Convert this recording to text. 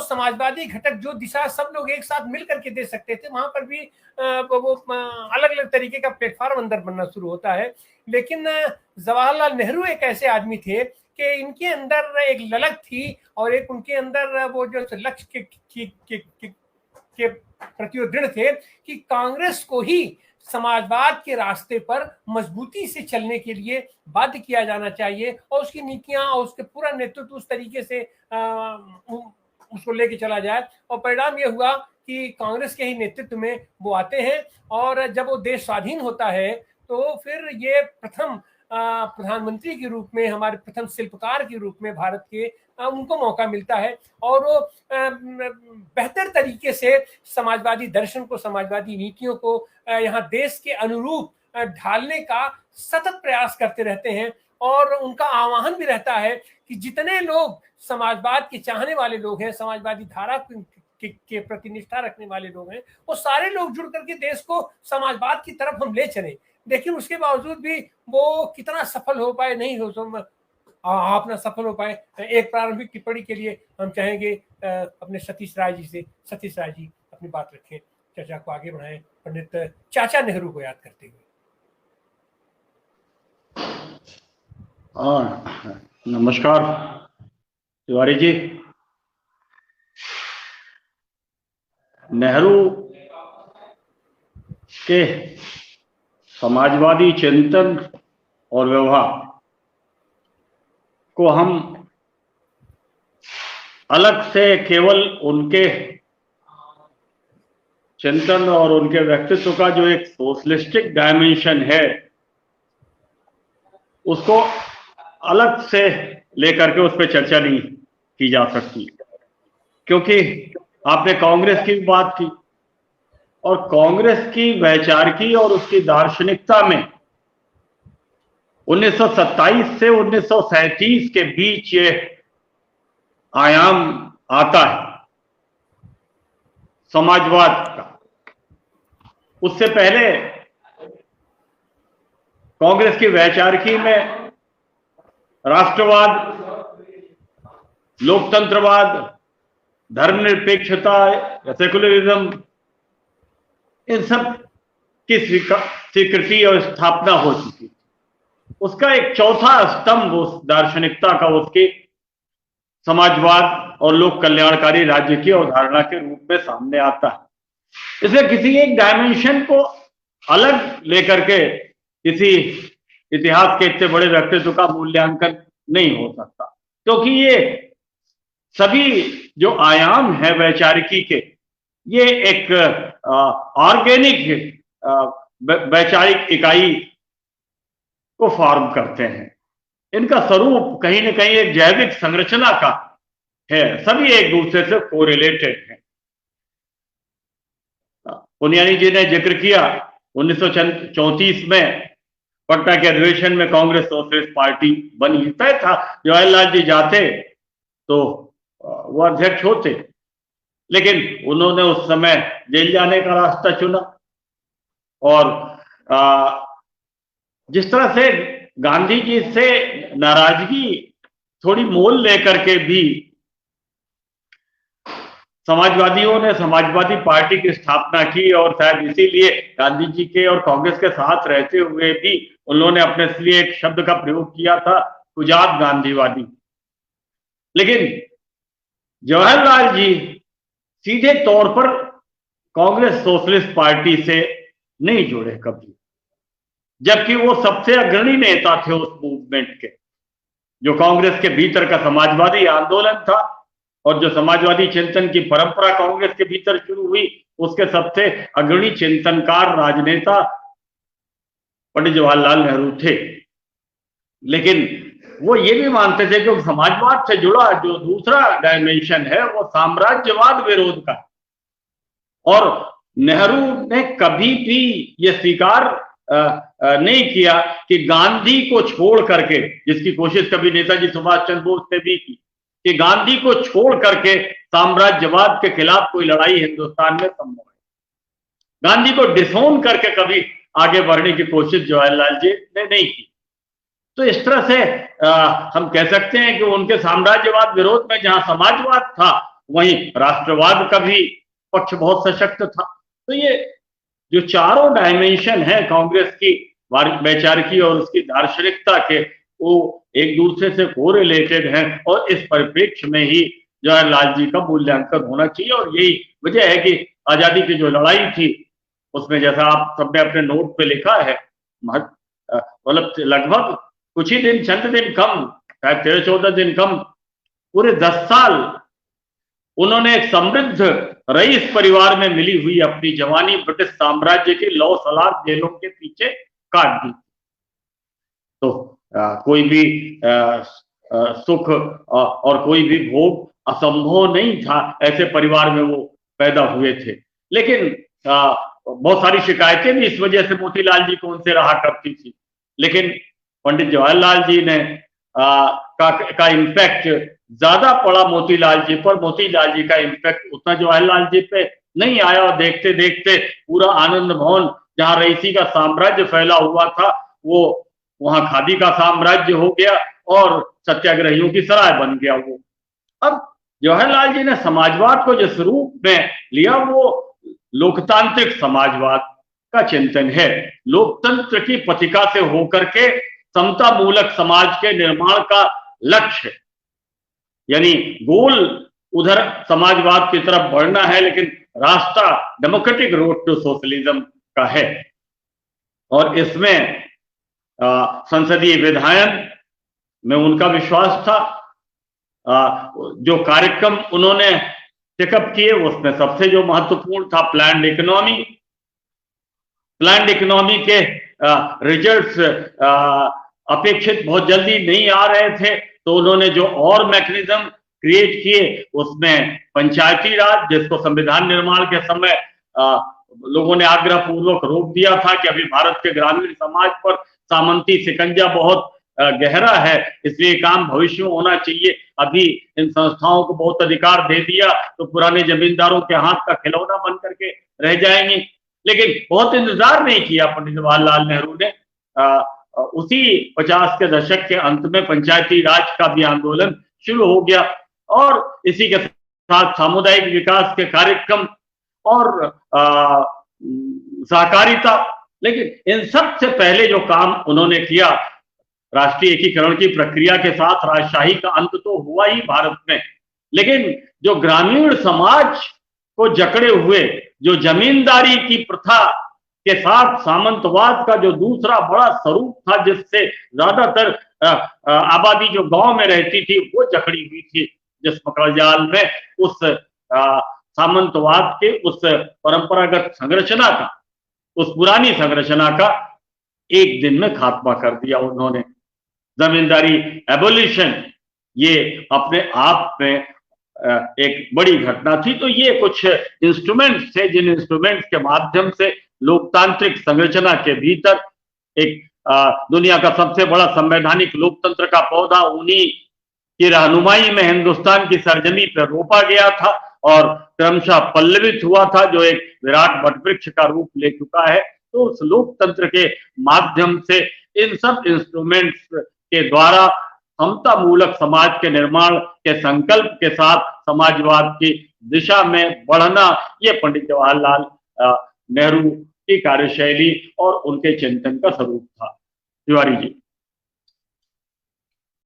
समाजवादी घटक जो दिशा सब लोग एक साथ मिल करके दे सकते थे, वहां पर भी वो अलग अलग तरीके का प्लेटफॉर्म अंदर बनना शुरू होता है। लेकिन जवाहरलाल नेहरू एक ऐसे आदमी थे कि इनके अंदर एक ललक थी और एक उनके अंदर वो जो लक्ष्य के प्रति दृढ़ थे कि कांग्रेस को ही समाजवाद के रास्ते पर मजबूती से चलने के लिए बाध्य किया जाना चाहिए और उसकी नीतियां और उसके पूरा नेतृत्व उस तरीके से उसको लेके चला जाए। और परिणाम यह हुआ कि कांग्रेस के ही नेतृत्व में वो आते हैं और जब वो देश स्वाधीन होता है तो फिर ये प्रथम प्रधानमंत्री के रूप में, हमारे प्रथम शिल्पकार के रूप में भारत के उनको मौका मिलता है और वो बेहतर तरीके से समाजवादी दर्शन को, समाजवादी नीतियों को यहाँ देश के अनुरूप ढालने का सतत प्रयास करते रहते हैं। और उनका आह्वान भी रहता है कि जितने लोग समाजवाद के चाहने वाले लोग हैं, समाजवादी धारा के प्रति निष्ठा रखने वाले लोग हैं, वो सारे लोग जुड़ करके देश को समाजवाद की तरफ हम ले चले। लेकिन उसके बावजूद भी वो कितना सफल हो पाए, नहीं हो आप ना सफल हो पाए। एक प्रारंभिक टिप्पणी के लिए हम चाहेंगे अपने सतीश राय जी से। सतीश राय जी अपनी बात रखें, चर्चा को आगे बढ़ाएं पंडित चाचा नेहरू को याद करते हुए। नमस्कार तिवारी जी। नेहरू के समाजवादी चिंतन और व्यवहार को हम अलग से केवल उनके चिंतन और उनके व्यक्तित्व का जो एक सोशलिस्टिक डायमेंशन है उसको अलग से लेकर के उस पर चर्चा नहीं की जा सकती, क्योंकि आपने कांग्रेस की बात की और कांग्रेस की वैचारिकी और उसकी दार्शनिकता में 1927 से 1937 के बीच ये आयाम आता है समाजवाद का। उससे पहले कांग्रेस की वैचारिकी में राष्ट्रवाद, लोकतंत्रवाद, धर्मनिरपेक्षता या सेकुलरिज्म, इन सब की स्वीकृति और स्थापना हो चुकी थी। उसका एक चौथा स्तंभ उस दार्शनिकता का उसके समाजवाद और लोक कल्याणकारी राज्य की अवधारणा के रूप में सामने आता है। इसलिए किसी एक डायमेंशन को अलग लेकर के किसी इतिहास के इतने बड़े व्यक्तित्व का मूल्यांकन नहीं हो सकता, क्योंकि ये सभी जो आयाम है वैचारिकी के, ये एक ऑर्गेनिक वैचारिक इकाई को फॉर्म करते हैं। इनका स्वरूप कहीं न कहीं एक जैविक संरचना का है, सभी एक दूसरे से कोरिलेटेड है। पुनियानी जी ने जिक्र किया 1934 में पटना के अधिवेशन में कांग्रेस सोशलिस्ट पार्टी बनी। तय था जवाहरलाल जी जाते तो वो अध्यक्ष होते, लेकिन उन्होंने उस समय जेल जाने का रास्ता चुना। और जिस तरह से गांधी जी से नाराजगी थोड़ी मोल लेकर के भी समाजवादियों ने समाजवादी पार्टी की स्थापना की, और शायद इसीलिए गांधी जी के और कांग्रेस के साथ रहते हुए भी उन्होंने अपने लिए एक शब्द का प्रयोग किया था, कुजात गांधीवादी। लेकिन जवाहरलाल जी सीधे तौर पर कांग्रेस सोशलिस्ट पार्टी से नहीं जुड़े कभी, जबकि वो सबसे अग्रणी नेता थे उस मूवमेंट के, जो कांग्रेस के भीतर का समाजवादी आंदोलन था और जो समाजवादी चिंतन की परंपरा कांग्रेस के भीतर शुरू हुई, उसके सबसे अग्रणी चिंतनकार राजनेता पंडित जवाहरलाल नेहरू थे। लेकिन वो ये भी मानते थे कि समाजवाद से जुड़ा जो दूसरा डायमेंशन है वो साम्राज्यवाद विरोध का, और नेहरू ने कभी भी ये स्वीकार नहीं किया कि गांधी को छोड़ करके, जिसकी कोशिश कभी नेताजी सुभाष चंद्र बोस ने भी की, कि गांधी को छोड़ करके साम्राज्यवाद के खिलाफ कोई लड़ाई हिंदुस्तान में संभव है। गांधी को डिसोन करके कभी आगे बढ़ने की कोशिश जवाहरलाल जी ने नहीं की। तो इस तरह से हम कह सकते हैं कि उनके साम्राज्यवाद विरोध में जहां समाजवाद था, वहीं राष्ट्रवाद का भी पक्ष बहुत सशक्त था। तो ये जो चारों डायमेंशन है कांग्रेस की वैचारिकी और उसकी दार्शनिकता के, वो एक दूसरे से कोरिलेटेड हैं और इस परिप्रेक्ष्य में ही जवाहरलाल जी का मूल्यांकन होना चाहिए। और यही वजह है कि आजादी की जो लड़ाई थी उसमें, जैसा आप सबने अपने नोट पे लिखा है, मतलब लगभग कुछ ही दिन, चंद दिन कम, शायद 13-14 दिन कम, पूरे 10 साल उन्होंने एक समृद्ध रईस परिवार में मिली हुई अपनी जवानी ब्रिटिश साम्राज्य की लौ सलाख जेलों के पीछे काट दी। तो कोई भी सुख और कोई भी भोग असंभव नहीं था, ऐसे परिवार में वो पैदा हुए थे। लेकिन बहुत सारी शिकायतें भी इस वजह से मोतीलाल जी को उनसे रहा करती थी। लेकिन पंडित जवाहरलाल जी ने का इम्पैक्ट ज्यादा पड़ा मोतीलाल जी पर। मोतीलाल जी का इम्पैक्ट उतना जवाहरलाल जी पे नहीं आया और देखते देखते पूरा आनंद भवन, जहां रईसी का साम्राज्य फैला हुआ था, वो वहां खादी का साम्राज्य हो गया और सत्याग्रहियों की सराय बन गया वो। अब जवाहरलाल जी ने समाजवाद को जिस रूप में लिया, वो लोकतांत्रिक समाजवाद का चिंतन है। लोकतंत्र की पथिका से होकर के समता मूलक समाज के निर्माण का लक्ष्य, यानी गोल उधर समाजवाद की तरफ बढ़ना है, लेकिन रास्ता डेमोक्रेटिक रोड टू सोशलिज्म का है। और इसमें संसदीय विधायन में उनका विश्वास था। जो कार्यक्रम उन्होंने टेकअप किए उसमें सबसे जो महत्वपूर्ण था प्लान्ड इकोनॉमी। प्लान्ड इकोनॉमी के रिजल्ट्स अपेक्षित बहुत जल्दी नहीं आ रहे थे, तो उन्होंने जो और मैकेनिज्म क्रिएट किए उसमें पंचायती राज, जिसको संविधान निर्माण के समय लोगों ने आग्रह पूर्वक रोक दिया था कि अभी भारत के ग्रामीण समाज पर सामंती शिकंजा बहुत गहरा है, इसलिए काम भविष्य में होना चाहिए। अभी इन संस्थाओं को बहुत अधिकार दे दिया तो पुराने जमींदारों के हाथ का खिलौना बन करके रह जाएंगे। लेकिन बहुत इंतजार नहीं किया पंडित जवाहरलाल नेहरू ने। उसी 50 के दशक के अंत में पंचायती राज का भी आंदोलन शुरू हो गया और इसी के साथ सामुदायिक विकास के कार्यक्रम और सहकारिता। लेकिन इन सब से पहले जो काम उन्होंने किया, राष्ट्रीय एकीकरण की प्रक्रिया के साथ राजशाही का अंत तो हुआ ही भारत में, लेकिन जो ग्रामीण समाज को जकड़े हुए जो जमींदारी की प्रथा के साथ सामंतवाद का जो दूसरा बड़ा स्वरूप था, जिससे ज्यादातर आबादी जो गांव में रहती थी वो जकड़ी हुई थी, जिस मकड़जाल में उस सामंतवाद के उस परंपरागत संरचना का, उस पुरानी संरचना का एक दिन में खात्मा कर दिया उन्होंने। जमींदारी एबोलिशन ये अपने आप में एक बड़ी घटना थी। तो ये कुछ इंस्ट्रूमेंट्स थे जिन इंस्ट्रूमेंट्स के माध्यम से लोकतांत्रिक संरचना के भीतर एक दुनिया का सबसे बड़ा संवैधानिक लोकतंत्र का पौधा उन्हीं की रहनुमाई में हिंदुस्तान की सरजमी पर रोपा गया था और क्रमशः पल्लवित हुआ था, जो एक विराट वटवृक्ष का रूप ले चुका है। तो उस लोकतंत्र के माध्यम से इन सब इंस्ट्रूमेंट्स के द्वारा समता मूलक समाज के निर्माण के संकल्प के साथ समाजवाद की दिशा में बढ़ना, ये पंडित जवाहरलाल नेहरू की कार्यशैली और उनके चिंतन का स्वरूप था। तिवारी जी।